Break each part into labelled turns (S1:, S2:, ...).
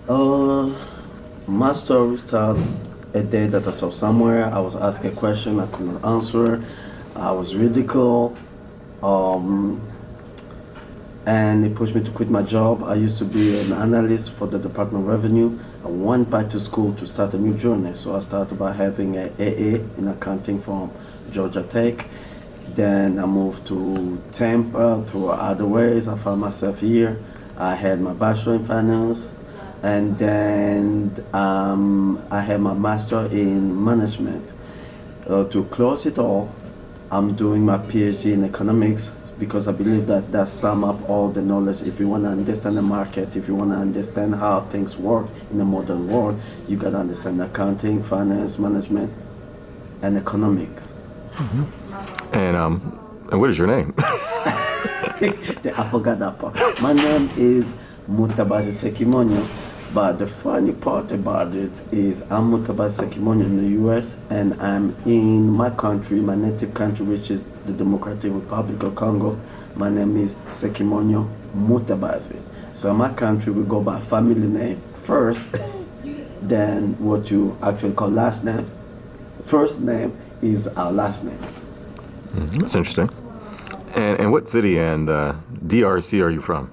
S1: Uh, my story starts a day that I saw somewhere. I was asked a question I couldn't answer. I was ridiculed. Um, and it pushed me to quit my job. I used to be an analyst for the Department of Revenue. I went back to school to start a new journey. So I started by having a AA in accounting from Georgia Tech. Then I moved to Tampa through other ways. I found myself here. I had my bachelor in finance, and then I had my master in management. To close it all, I'm doing my PhD in economics because I believe that that sum up all the knowledge. If you want to understand the market, if you want to understand how things work in the modern world, you got to understand accounting, finance, management, and economics.
S2: And what is your name?
S1: I forgot that part. My name is Mutabazi Sekimonyo, but the funny part about it is I'm Mutabazi Sekimonyo in the US, and I'm in my country, my native country, which is the Democratic Republic of Congo. My name is Sekimonyo Mutabazi. So in my country, we go by family name first, then what you actually call last name. First name is our last name.
S2: That's interesting. And what city and DRC are you from?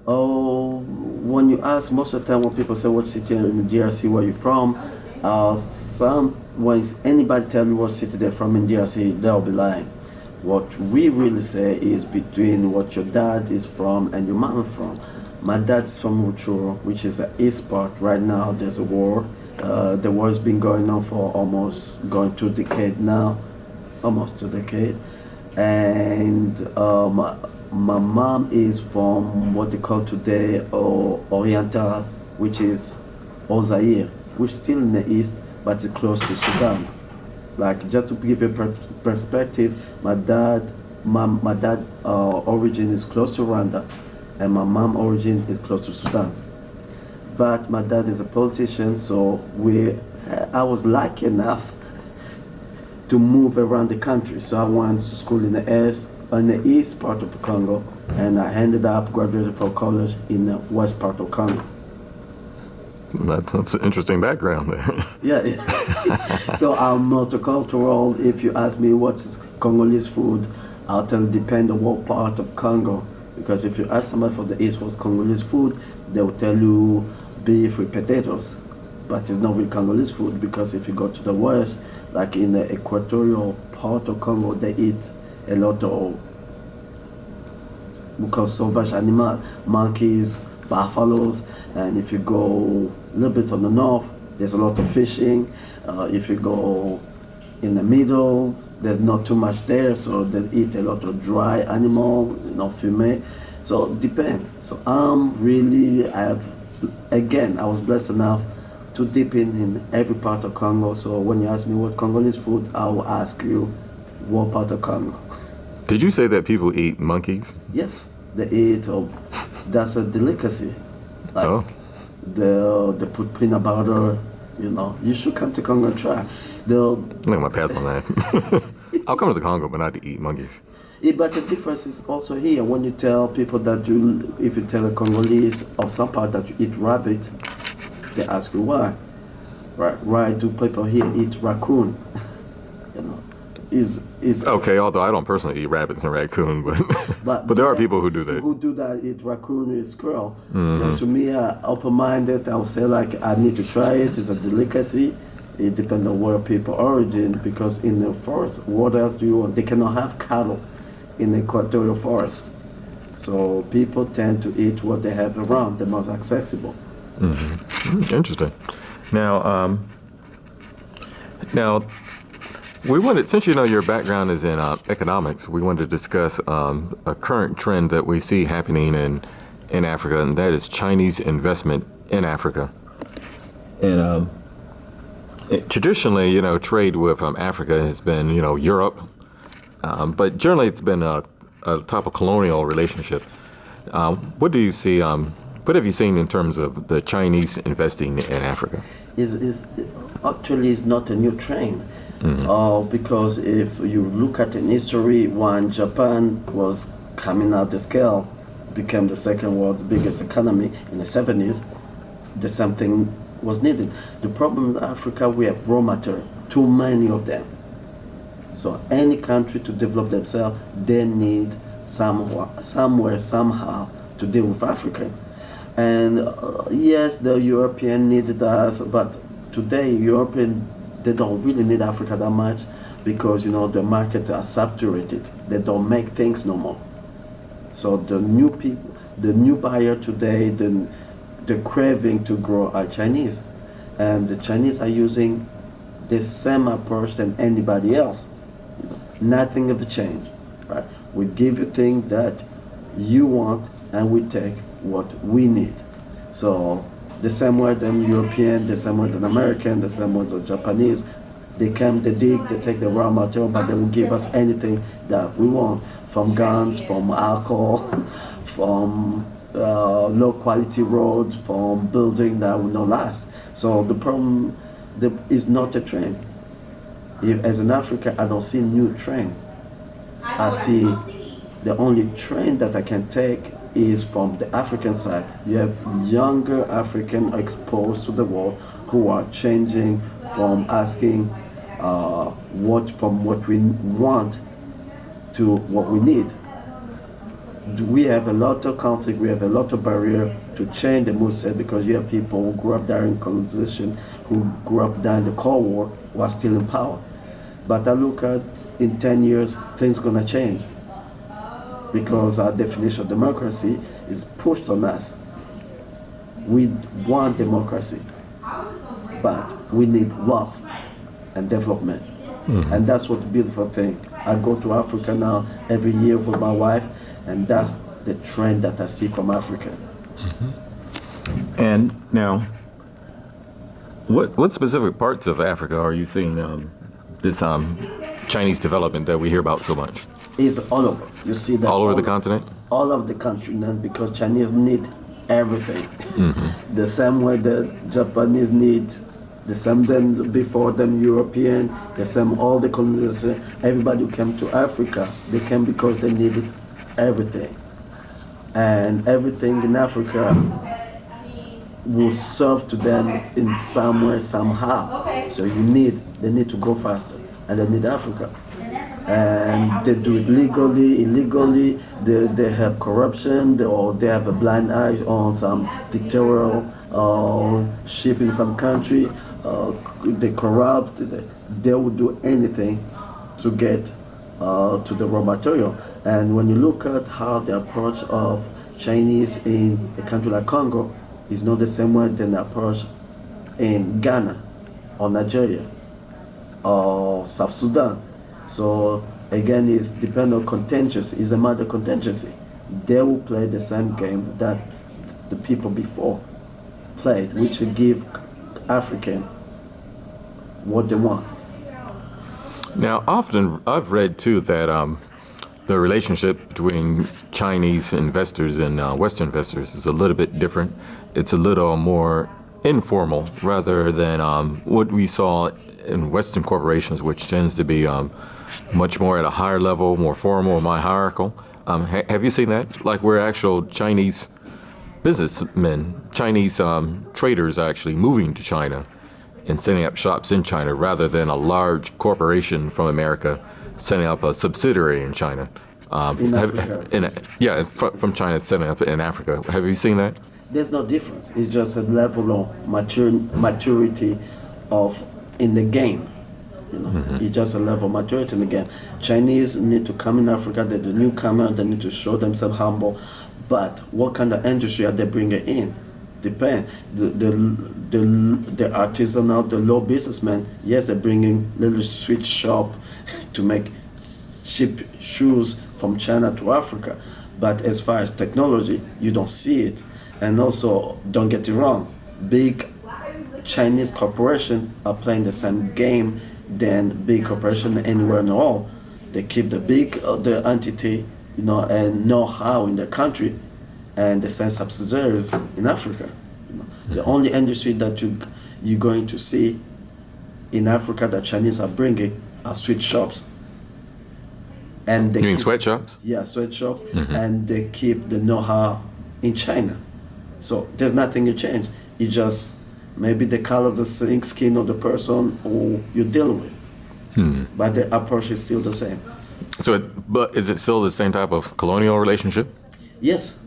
S1: Oh, when you ask, most of the time when people say what city in DRC where you from, when anybody tell you what city they're from in DRC, they'll be lying. What we really say is between what your dad is from and your mom from. My dad's from Rutshuru, which is the east part. Right now there's a war. The war's been going on for almost going 2 decades now, almost 2 decades. And my mom is from what they call today Oriental, which is Zaire, which is still in the east, but it's close to Sudan. Like, just to give you perspective, my dad origin is close to Rwanda, and my mom origin is close to Sudan. But my dad is a politician, so I was lucky enough to move around the country. So I went to school in the east part of Congo, and I ended up graduating from college in the west part of Congo.
S2: That's an interesting background there.
S1: Yeah. So I'm multicultural. If you ask me what's Congolese food, I'll tell you depend on what part of Congo. Because if you ask somebody from the east what's Congolese food, they will tell you beef with potatoes. But it's not really Congolese food, because if you go to the west, like in the equatorial part of Congo, they eat a lot of we call sauvage animal, monkeys, buffaloes, and if you go a little bit on the north, there's a lot of fishing. If you go in the middle, there's not too much there, so they eat a lot of dry animal, fumet. So it depends. So I was blessed enough to dip in every part of Congo. So when you ask me what Congolese food, I will ask you what part of Congo.
S2: Did you say that people eat monkeys?
S1: Yes, they eat. That's a delicacy. Like, they put peanut butter. You should come to Congo and try.
S2: I'm gonna pass on that. I'll come to the Congo, but not to eat monkeys.
S1: Yeah, but the difference is also here. When you tell people that if you tell a Congolese of some part that you eat rabbit, they ask you why. Right? Why do people here eat raccoon? Is
S2: okay. Although I don't personally eat rabbits and raccoon, but there are people who do that.
S1: Who do that? Eat raccoon and squirrel. Mm-hmm. So to me, open-minded, I'll say like I need to try it. It's a delicacy. It depends on where people origin, because in the forest, what else do you want? They cannot have cattle in the equatorial forest. So people tend to eat what they have around, the most accessible.
S2: Mm-hmm. Interesting. Now, we wanted, since your background is in economics, we wanted to discuss a current trend that we see happening in Africa, and that is Chinese investment in Africa. And traditionally, trade with Africa has been, Europe, but generally it's been a type of colonial relationship. What do you see? What have you seen in terms of the Chinese investing in Africa?
S1: Actually is not a new trend. Mm-hmm. Because if you look at in history, when Japan was coming out the scale, became the second world's biggest economy in the 70s, the same thing was needed. The problem in Africa, we have raw material, too many of them. So any country to develop themselves, they need somewhere, somehow to deal with Africa. And yes, the European needed us, but today European, they don't really need Africa that much because the market are saturated. They don't make things no more. So the new people, the new buyer today, the craving to grow are Chinese, and the Chinese are using the same approach than anybody else. Nothing have changed, right? We give you things that you want, and we take what we need. So the same way than European, the same way than American, the same way than Japanese, they come, they dig, they take the raw material, but they will give us anything that we want, from guns, from alcohol, from low quality roads, from building that will not last. So the problem is not a trend. If, as in Africa, I don't see new trend. I see the only trend that I can take is from the African side. You have younger African exposed to the world who are changing from asking from what we want to what we need. We have a lot of conflict, we have a lot of barrier to change the mindset because you have people who grew up during colonization, who grew up during the Cold War, who are still in power. But I look at in 10 years, things gonna change because our definition of democracy is pushed on us. We want democracy, but we need wealth and development. And that's what the beautiful thing. I go to Africa now every year with my wife, and that's the trend that I see from Africa.
S2: And now, what specific parts of Africa are you seeing this Chinese development that we hear about so much?
S1: It's all over. You see that
S2: all over the continent?
S1: All of the continent, because Chinese need everything. The same way the Japanese need, the same than before them European, the same all the colonists, everybody who came to Africa, they came because they needed everything. And everything in Africa will serve to them in some way, somehow. So they need to go faster, and they need Africa. And they do it legally, illegally, they have corruption, or they have a blind eye on some dictatorial ship in some country, they corrupt, they will do anything to get to the raw material. And when you look at how the approach of Chinese in a country like Congo is not the same way than the approach in Ghana or Nigeria or South Sudan. So again, it's depend on contingency. It's a matter of contingency. They will play the same game that the people before played, which will give African what they want.
S2: Now, often I've read too that the relationship between Chinese investors and Western investors is a little bit different. It's a little more informal rather than what we saw in Western corporations, which tends to be much more at a higher level, more formal, more hierarchical. Have you seen that? Like where actual Chinese businessmen, Chinese traders are actually moving to China and setting up shops in China rather than a large corporation from America setting up a subsidiary in China.
S1: In Africa.
S2: From China setting up in Africa. Have you seen that?
S1: There's no difference. It's just a level of maturity in the game. It's just a level of maturity in the game. Chinese need to come in Africa. They're the newcomer. They need to show themselves humble. But what kind of industry are they bringing in? Depend. The artisanal, the low businessmen, yes, they're bringing little sweet shop to make cheap shoes from China to Africa. But as far as technology, you don't see it. And also, don't get it wrong, big Chinese corporations are playing the same game than big corporations anywhere in the world. They keep the entity, and know-how in their country, and they send subsidiaries in Africa. The only industry that you're going to see in Africa that Chinese are bringing are sweatshops. And
S2: you mean sweatshops?
S1: Yeah, sweatshops, and they keep the know-how in China. So there's nothing to change. It just maybe the color of the skin of the person who you're dealing with, but the approach is still the same.
S2: So, but is it still the same type of colonial relationship?
S1: Yes,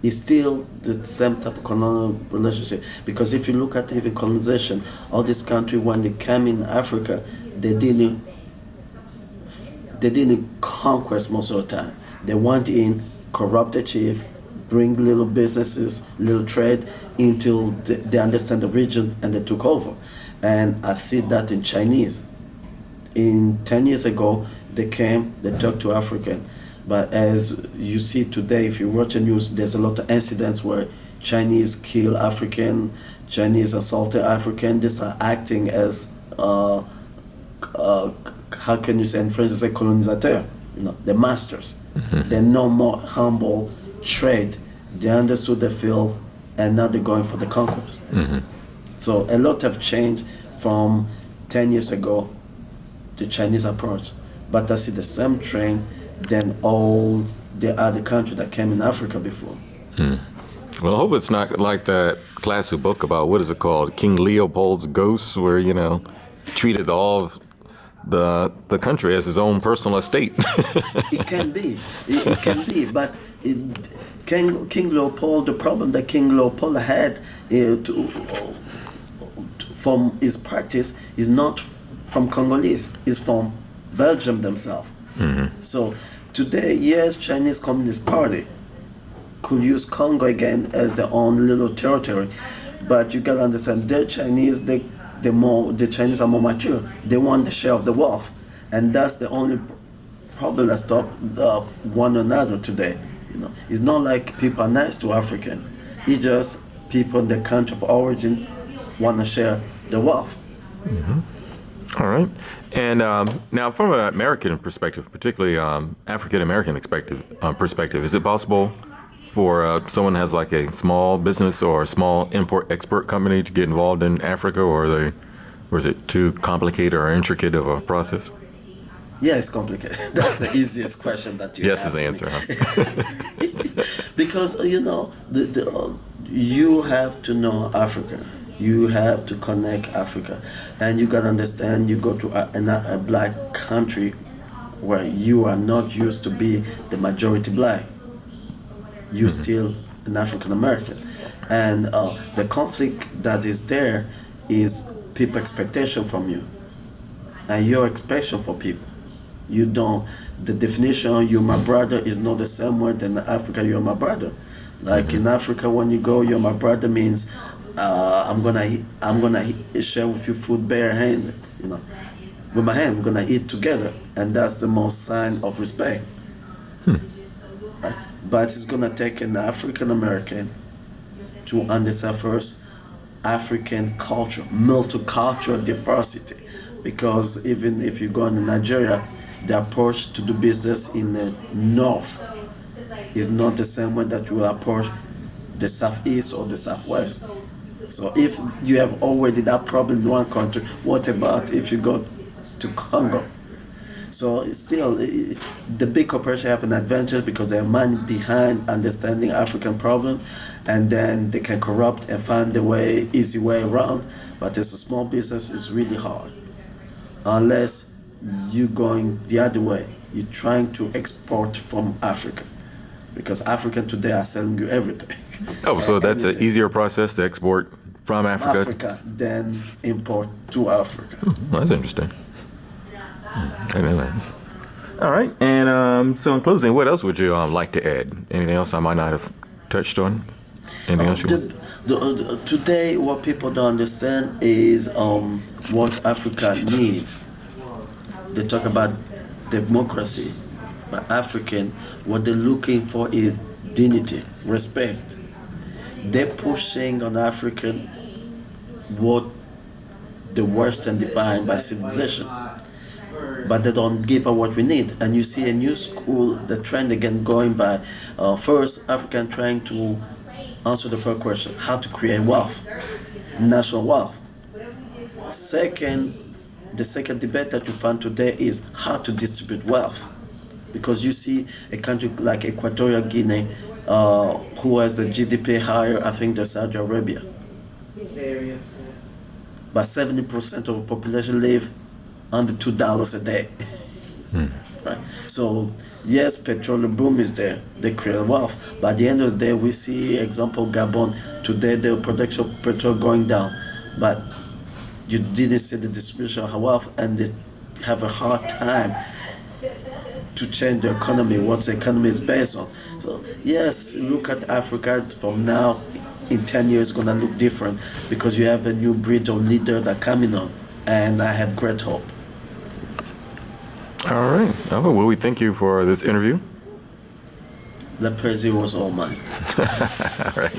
S1: it's still the same type of colonial relationship, because if you look at even colonization, all these countries when they came in Africa, they didn't conquest most of the time. They went in, corrupt the chief, bring little businesses, little trade until they understand the region and they took over. And I see that in Chinese. In 10 years ago, they came, they talked to African. But as you see today, if you watch the news, there's a lot of incidents where Chinese kill African, Chinese assaulted African. They start acting as how can you say in French, say colonisateur, the masters. They're no more humble trade. They understood the field, and now they're going for the conquest. So a lot have changed from 10 years ago, the Chinese approach. But I see the same trend than all the other countries that came in Africa before.
S2: Well, I hope it's not like that classic book about, what is it called, King Leopold's Ghosts, where, treated all of the country as his own personal estate.
S1: It can be. It can be. But King Leopold, the problem that King Leopold had from his practice is not from Congolese, it's from Belgium themselves. So today, yes, Chinese Communist Party could use Congo again as their own little territory, but you gotta understand, the Chinese, the Chinese are more mature. They want the share of the wealth, and that's the only problem that stops one another today. It's not like people are nice to African. It's just people in the country of origin want to share the wealth.
S2: All right. And now, from an American perspective, particularly African American perspective, is it possible for someone who has like a small business or a small import-export company to get involved in Africa, or is it too complicated or intricate of a process?
S1: Yeah, it's complicated. That's the easiest question that you
S2: Yes
S1: ask
S2: is the
S1: me.
S2: answer, huh?
S1: Because you have to know Africa. You have to connect Africa, and you gotta understand. You go to a black country where you are not used to be the majority black. You're still an African American, and the conflict that is there is people expectation from you, and your expectation for people. You don't. The definition "you're my brother" is not the same word than in Africa. You're my brother. Like in Africa, when you go, "you're my brother" means I'm gonna share with you food barehanded. With my hand, we're gonna eat together, and that's the most sign of respect. Right? But it's gonna take an African American to understand first African culture, multicultural diversity, because even if you go to Nigeria, the approach to do business in the north is not the same way that you will approach the southeast or the southwest. So if you have already that problem in one country, what about if you go to Congo? So it's still, the big corporations have an advantage because they're money behind understanding African problem, and then they can corrupt and find the easy way around. But as a small business, it's really hard. Unless you're going the other way, you're trying to export from Africa. Because Africans today are selling you everything.
S2: Oh, so that's an easier process to export from Africa?
S1: Africa than import to Africa.
S2: Well, that's interesting. I know that. All right. And so in closing, what else would you like to add? Anything else I might not have touched on? Anything else you want?
S1: Today, what people don't understand is what Africa needs. They talk about democracy, but African, what they're looking for is dignity, respect. They're pushing on African what the Western defined by civilization, but they don't give us what we need. And you see a new school, the trend again going by first African trying to answer the first question, how to create wealth, national wealth. Second, the second debate that you find today is how to distribute wealth. Because you see a country like Equatorial Guinea, who has the GDP higher, I think, than Saudi Arabia.
S3: Very upset.
S1: But 70% of the population live under $2 a day. Right? So yes, petroleum boom is there. They create wealth. But at the end of the day, we see example Gabon. Today the production of petrol going down. But you didn't see the distribution of wealth, and they have a hard time to change the economy, what the economy is based on. So yes, look at Africa from now, in 10 years it's gonna look different because you have a new breed of leader that coming on, and I have great hope.
S2: All right. Well, we thank you for this interview.
S1: The pleasure was all mine.
S2: All right.